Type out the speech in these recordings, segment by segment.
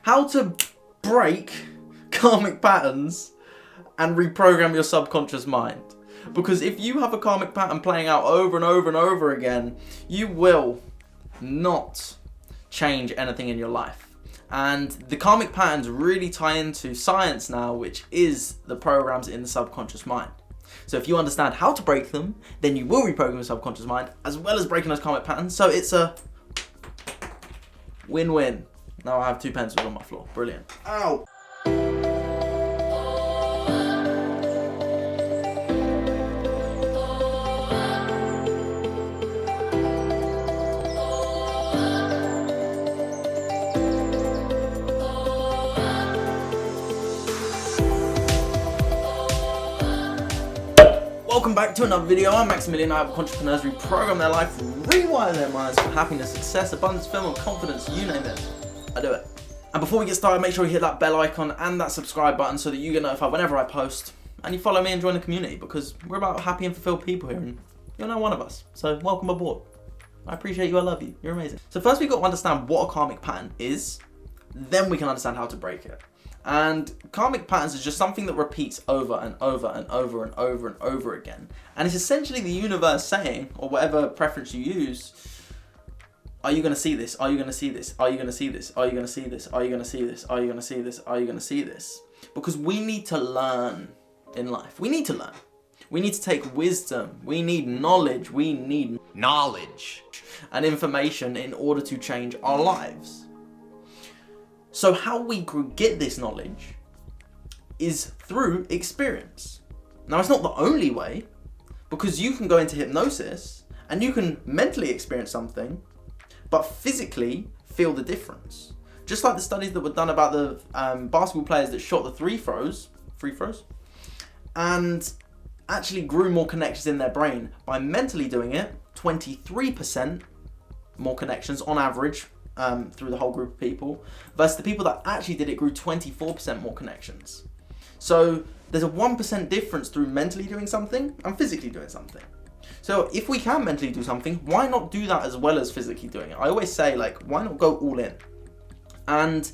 How to break karmic patterns and reprogram your subconscious mind. Because if you have a karmic pattern playing out over and over and over again, you will not change anything in your life. And the karmic patterns really tie into science now, which is the programs in the subconscious mind. So if you understand how to break them, then you will reprogram your subconscious mind as well as breaking those karmic patterns. So it's a win-win. Now I have 2 pencils on my floor. Brilliant. Ow! Welcome back to another video. I'm Max Hindle I, help entrepreneurs reprogram their life, rewire their minds for happiness, success, abundance, fulfillment, confidence, you name it. I do it. And before we get started, make sure you hit that bell icon and that subscribe button so that you get notified whenever I post. And you follow me and join the community, because we're about happy and fulfilled people here, and you're now one of us. So welcome aboard. I appreciate you, I love you, you're amazing. So first we've got to understand what a karmic pattern is, then we can understand how to break it. And karmic patterns is just something that repeats over and over and over and over and over again. And it's essentially the universe saying, or whatever preference you use, are you going to see this? Are you going to see this? Are you going to see this? Are you going to see this? Are you going to see this? Are you going to see this? Are you going to see this? Because we need to learn in life. We need to learn. We need to take wisdom. We need knowledge. We need knowledge and information in order to change our lives. So how we get this knowledge is through experience. Now, it's not the only way, because you can go into hypnosis and you can mentally experience something, but physically feel the difference. Just like the studies that were done about the basketball players that shot the free throws, and actually grew more connections in their brain by mentally doing it, 23% more connections on average, through the whole group of people, versus the people that actually did it grew 24% more connections. So there's a 1% difference through mentally doing something and physically doing something. So if we can mentally do something, why not do that as well as physically doing it? I always say, like, why not go all in? And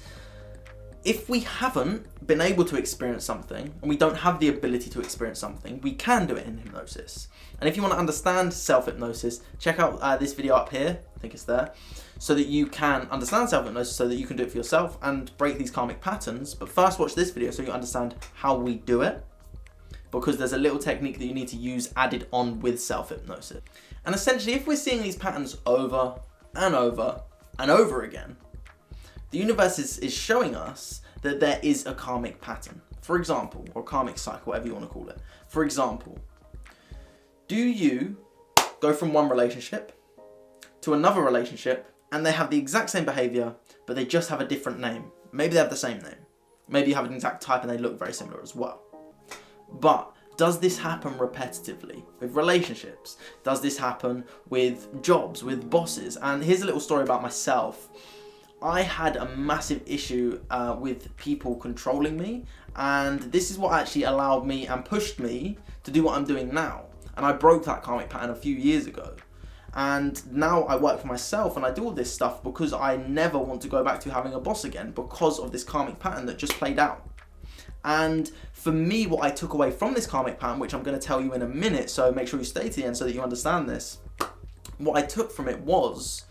if we haven't been able to experience something, and we don't have the ability to experience something, we can do it in hypnosis. And if you want to understand self-hypnosis, check out this video up here, I think it's there, so that you can understand self-hypnosis, so that you can do it for yourself and break these karmic patterns. But first watch this video so you understand how we do it, because there's a little technique that you need to use added on with self-hypnosis. And essentially, if we're seeing these patterns over and over and over again, the universe is showing us that there is a karmic pattern. For example, or karmic cycle, whatever you want to call it. For example, do you go from one relationship to another relationship and they have the exact same behavior, but they just have a different name? Maybe they have the same name. Maybe you have an exact type and they look very similar as well. But does this happen repetitively with relationships? Does this happen with jobs, with bosses? And here's a little story about myself. I had a massive issue with people controlling me, and this is what actually allowed me and pushed me to do what I'm doing now. And I broke that karmic pattern a few years ago. And now I work for myself and I do all this stuff because I never want to go back to having a boss again, because of this karmic pattern that just played out. And for me, what I took away from this karmic pattern, which I'm going to tell you in a minute, so make sure you stay to the end so that you understand this. What I took from it was,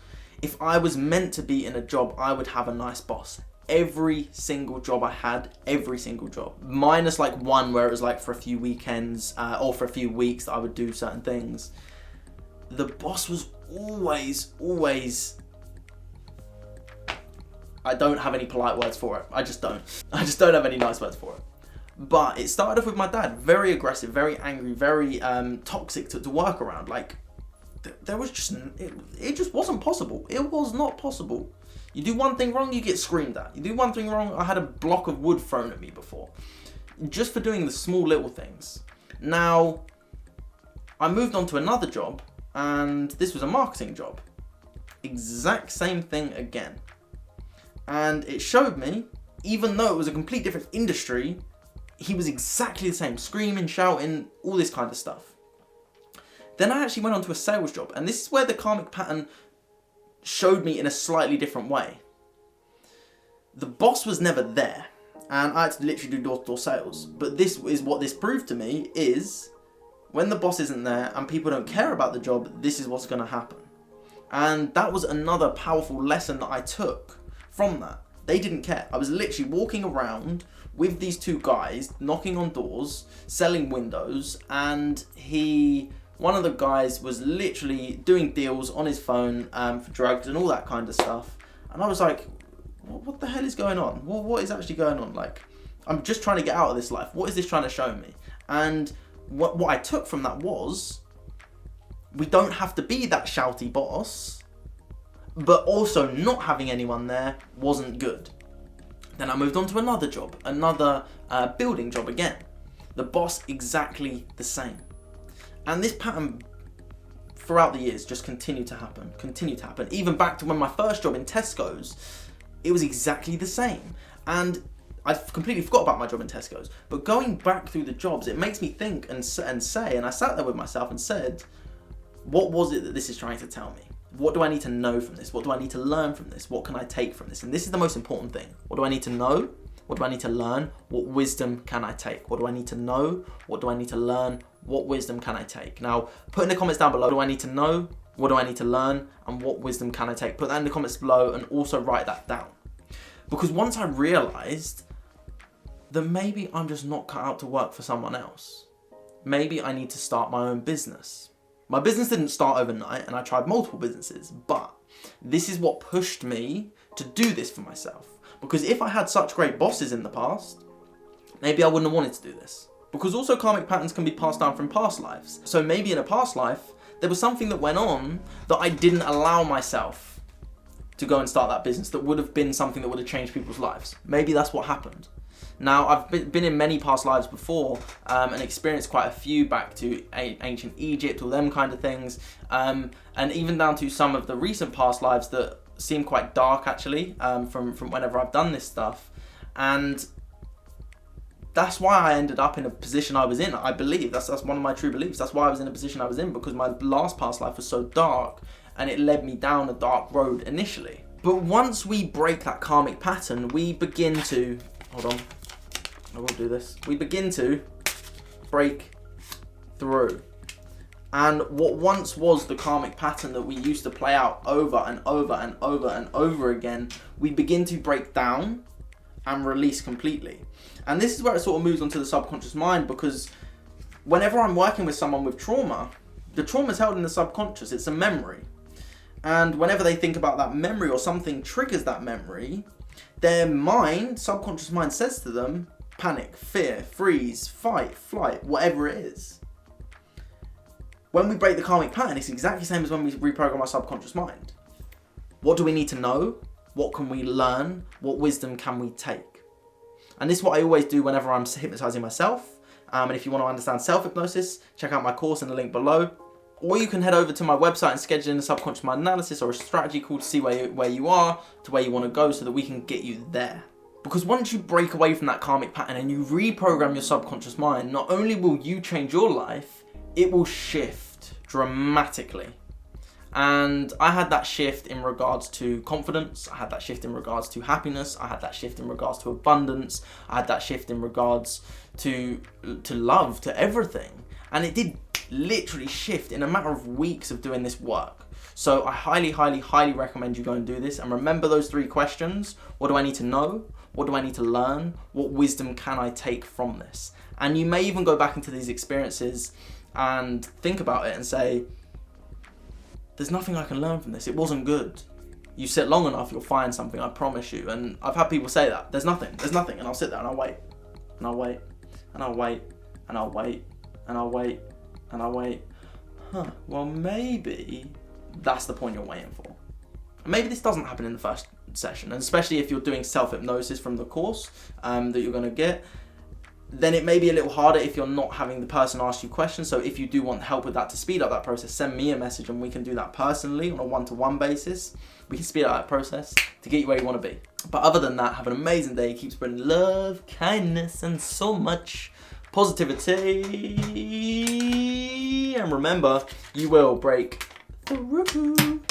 if I was meant to be in a job, I would have a nice boss. Every single job I had, every single job. Minus like one where it was like for a few weekends or for a few weeks that I would do certain things. The boss was always, I don't have any polite words for it. I just don't have any nice words for it. But it started off with my dad, very aggressive, very angry, very toxic to work around. Like, there was just, it just wasn't possible. It was not possible. You do one thing wrong, you get screamed at. You do one thing wrong, I had a block of wood thrown at me before, just for doing the small little things. Now, I moved on to another job, and this was a marketing job. Exact same thing again. And it showed me, even though it was a complete different industry, he was exactly the same, screaming, shouting, all this kind of stuff. Then I actually went on to a sales job, and this is where the karmic pattern showed me in a slightly different way. the boss was never there, and I had to literally do door-to-door sales. But this is what this proved to me, is when the boss isn't there and people don't care about the job, this is what's going to happen. And that was another powerful lesson that I took from that. They didn't care. I was literally walking around with these two guys, knocking on doors, selling windows, and one of the guys was literally doing deals on his phone for drugs and all that kind of stuff. And I was like, what the hell is going on? What is actually going on? Like, I'm just trying to get out of this life. What is this trying to show me? And what I took from that was, we don't have to be that shouty boss, but also not having anyone there wasn't good. Then I moved on to another job, another building job again. The boss exactly the same. And this pattern throughout the years just continued to happen. Even back to when my first job in Tesco's, it was exactly the same. And I completely forgot about my job in Tesco's. But going back through the jobs, it makes me think and say, and I sat there with myself and said, what was it that this is trying to tell me? What do I need to know from this? What do I need to learn from this? What can I take from this? And this is the most important thing. What do I need to know? What do I need to learn? What wisdom can I take? What do I need to know? What do I need to learn? What wisdom can I take? Now, put in the comments down below, what do I need to know? What do I need to learn? And what wisdom can I take? Put that in the comments below and also write that down. Because once I realized that maybe I'm just not cut out to work for someone else. Maybe I need to start my own business. My business didn't start overnight, and I tried multiple businesses, but this is what pushed me to do this for myself. Because if I had such great bosses in the past, maybe I wouldn't have wanted to do this. Because also karmic patterns can be passed down from past lives. So maybe in a past life, there was something that went on that I didn't allow myself to go and start that business that would have been something that would have changed people's lives. Maybe that's what happened. Now, I've been in many past lives before and experienced quite a few back to ancient Egypt, all them kind of things, and even down to some of the recent past lives that seem quite dark actually, from whenever I've done this stuff. And that's why I ended up in a position I was in. I believe that's one of my true beliefs. That's why I was in a position I was in, because my last past life was so dark and it led me down a dark road initially. But once we break that karmic pattern, we begin to, hold on, I will do this. We begin to break through. And what once was the karmic pattern that we used to play out over and over and over and over again, we begin to break down and release completely. And this is where it sort of moves onto the subconscious mind, because whenever I'm working with someone with trauma, the trauma is held in the subconscious. It's a memory. And whenever they think about that memory or something triggers that memory, their mind, subconscious mind, says to them, panic, fear, freeze, fight, flight, whatever it is. When we break the karmic pattern, it's exactly the same as when we reprogram our subconscious mind. What do we need to know? What can we learn? What wisdom can we take? And this is what I always do whenever I'm hypnotizing myself. And if you want to understand self-hypnosis, check out my course in the link below. Or you can head over to my website and schedule in a subconscious mind analysis or a strategy call to see where you are, to where you want to go, so that we can get you there. Because once you break away from that karmic pattern and you reprogram your subconscious mind, not only will you change your life, it will shift dramatically. And I had that shift in regards to confidence, I had that shift in regards to happiness, I had that shift in regards to abundance, I had that shift in regards to love, to everything. And it did literally shift in a matter of weeks of doing this work. So I highly, highly, highly recommend you go and do this. And remember those 3 questions. What do I need to know? What do I need to learn? What wisdom can I take from this? And you may even go back into these experiences and think about it and say, there's nothing I can learn from this. It wasn't good. You sit long enough, you'll find something, I promise you. And I've had people say that. There's nothing. And I'll sit there and I'll wait. And I'll wait. And I'll wait. And I'll wait. And I'll wait. And I'll wait. Well, maybe that's the point you're waiting for. Maybe this doesn't happen in the first session, and especially if you're doing self-hypnosis from the course that you're going to get, then it may be a little harder if you're not having the person ask you questions. So if you do want help with that to speed up that process, send me a message and we can do that personally on a one-to-one basis. We can speed up that process to get you where you want to be. But other than that, have an amazing day. Keep spreading love, kindness, and so much positivity. And remember, you will break through.